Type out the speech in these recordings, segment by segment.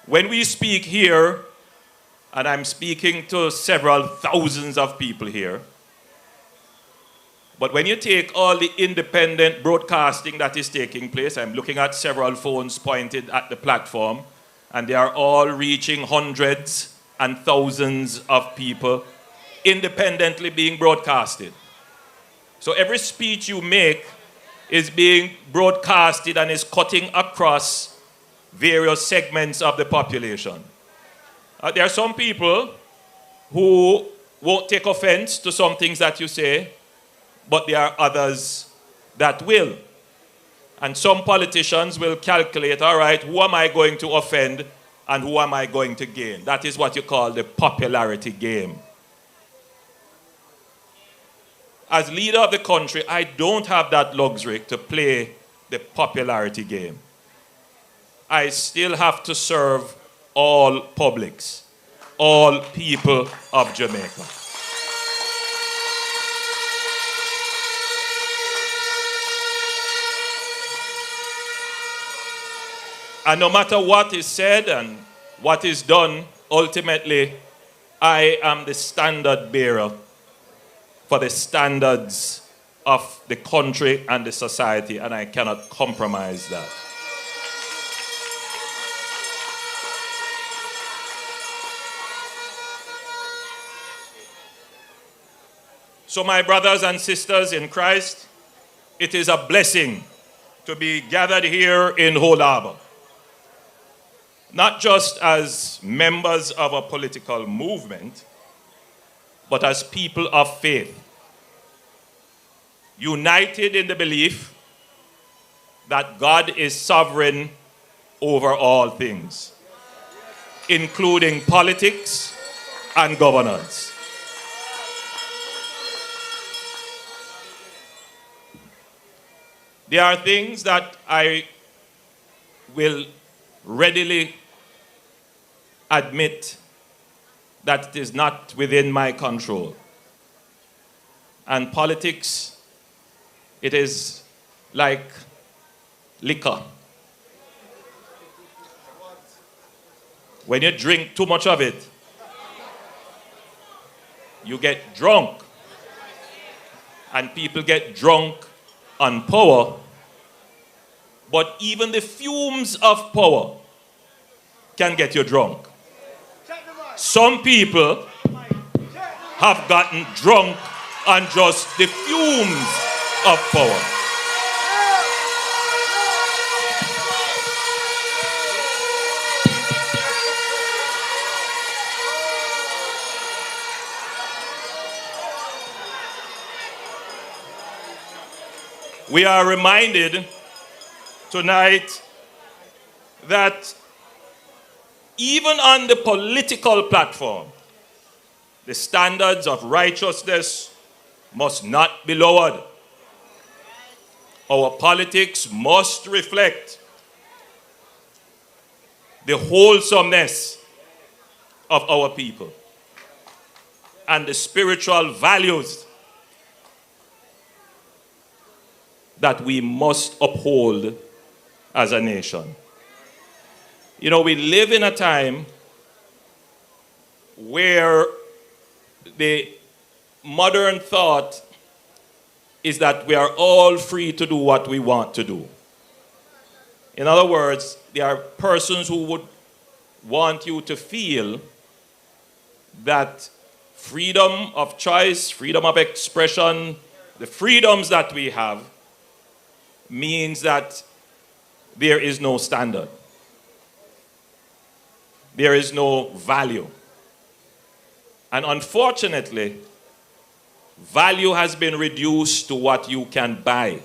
When we speak here, and I'm speaking to several thousands of people here, but when you take all the independent broadcasting that is taking place, I'm looking at several phones pointed at the platform, and they are all reaching hundreds and thousands of people independently being broadcasted. So every speech you make is being broadcasted and is cutting across various segments of the population. There are some people who won't take offense to some things that you say, but there are others that will. And some politicians will calculate, all right, who am I going to offend and who am I going to gain? That is what you call the popularity game. As leader of the country, I don't have that luxury to play the popularity game. I still have to serve all publics, all people of Jamaica. And no matter what is said and what is done, ultimately, I am the standard bearer for the standards of the country and the society, and I cannot compromise that. So my brothers and sisters in Christ, it is a blessing to be gathered here in 𝐒𝐔𝐆𝐄𝐒. Not just as members of a political movement, but as people of faith, united in the belief that God is sovereign over all things, including politics and governance. There are things that I will readily admit that it is not within my control. And politics, it is like liquor. When you drink too much of it, you get drunk. And people get drunk on power. But even the fumes of power can get you drunk. Some people have gotten drunk on just the fumes of power. We are reminded tonight that even on the political platform, the standards of righteousness must not be lowered. Our politics must reflect the wholesomeness of our people and the spiritual values that we must uphold as a nation. You know, we live in a time where the modern thought is that we are all free to do what we want to do. In other words, there are persons who would want you to feel that freedom of choice, freedom of expression, the freedoms that we have means that there is no standard. There is no value. And unfortunately, value has been reduced to what you can buy.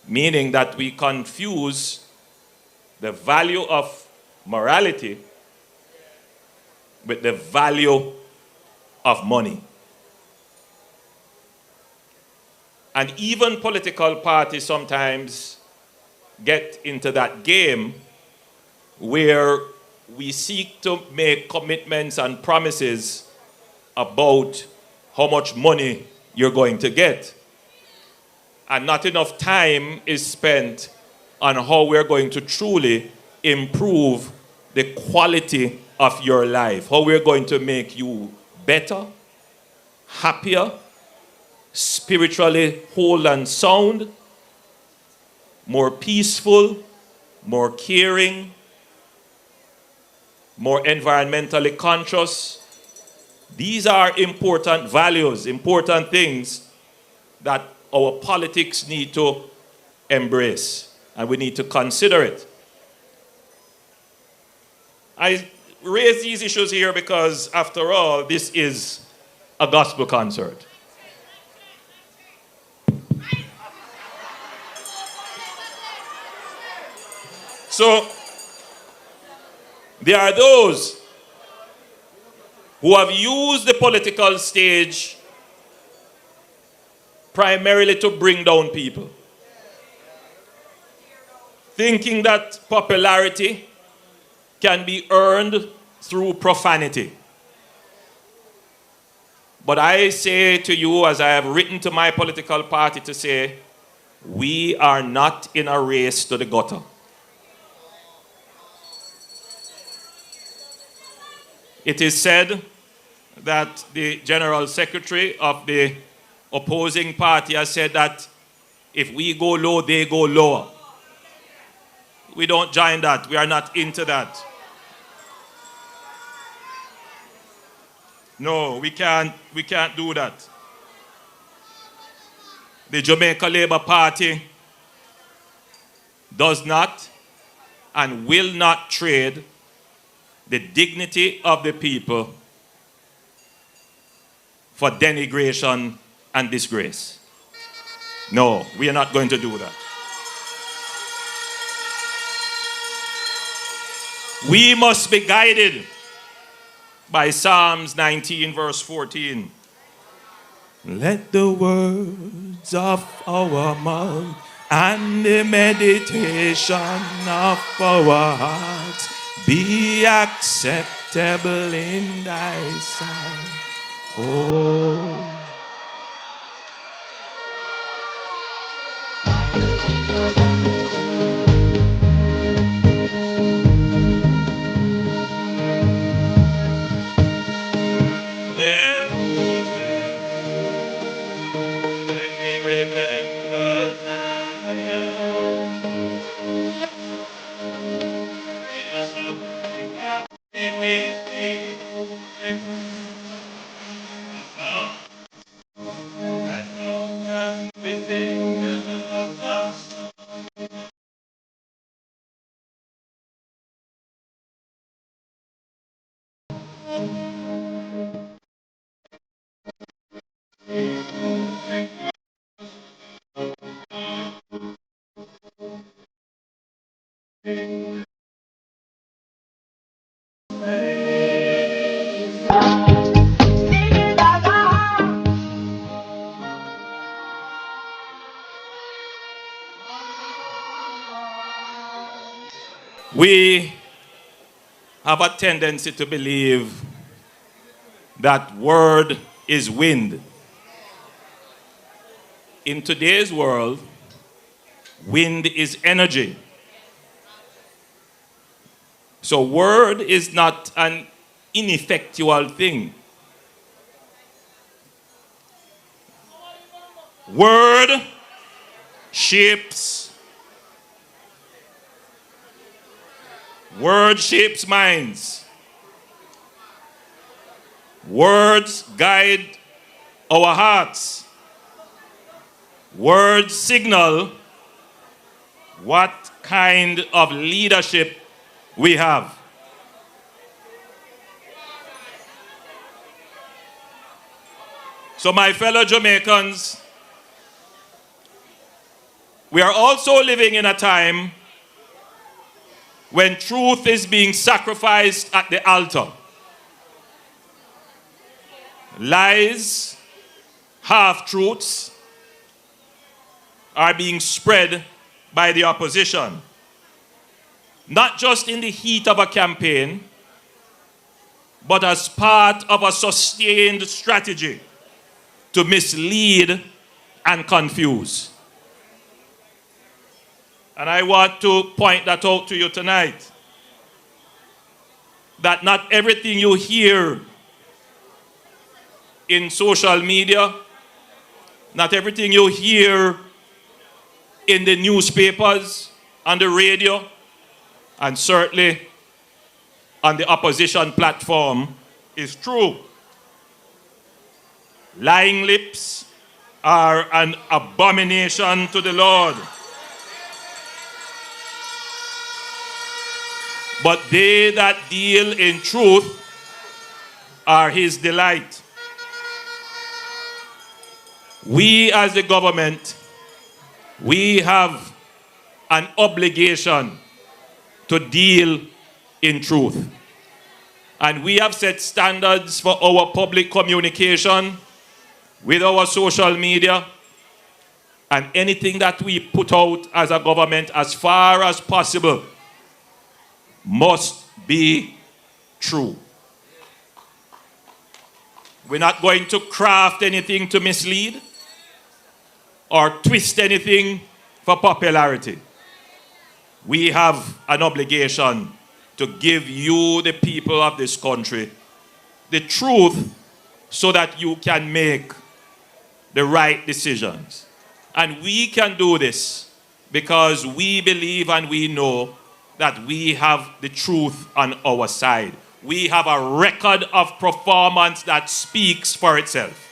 Meaning that we confuse the value of morality with the value of money. And even political parties sometimes get into that game where we seek to make commitments and promises about how much money you're going to get. And not enough time is spent on how we're going to truly improve the quality of your life, how we're going to make you better, happier, spiritually whole and sound, more peaceful, more caring, more environmentally conscious. These are important values, important things that our politics need to embrace, and we need to consider it. I raise these issues here because, after all, this is a gospel concert. So, there are those who have used the political stage primarily to bring down people, thinking that popularity can be earned through profanity. But I say to you, as I have written to my political party to say, we are not in a race to the gutter. It is said that the General Secretary of the opposing party has said that if we go low, they go lower. We don't join that. We are not into that. No, we can't do that. The Jamaica Labour Party does not and will not trade the dignity of the people for denigration and disgrace. No, we are not going to do that. We must be guided by Psalms 19, verse 14. Let the words of our mouth and the meditation of our hearts be acceptable in thy sight. Oh. We have a tendency to believe that word is wind. In today's world, wind is energy. So word is not an ineffectual thing. Word shapes. Word shapes minds. Words guide our hearts. Words signal what kind of leadership we have. So, my fellow Jamaicans, we are also living in a time when truth is being sacrificed at the altar. Lies, half-truths are being spread by the opposition, not just in the heat of a campaign, but as part of a sustained strategy to mislead and confuse. And I want to point that out to you tonight. that not everything you hear in social media, not everything you hear in the newspapers, on the radio, and certainly on the opposition platform is true. Lying lips are an abomination to the Lord. But they that deal in truth are his delight. We as the government, we have an obligation to deal in truth. And we have set standards for our public communication with our social media, and anything that we put out as a government as far as possible must be true. We're not going to craft anything to mislead or twist anything for popularity. We have an obligation to give you, the people of this country, the truth so that you can make the right decisions. And we can do this because we believe and we know that we have the truth on our side. We have a record of performance that speaks for itself.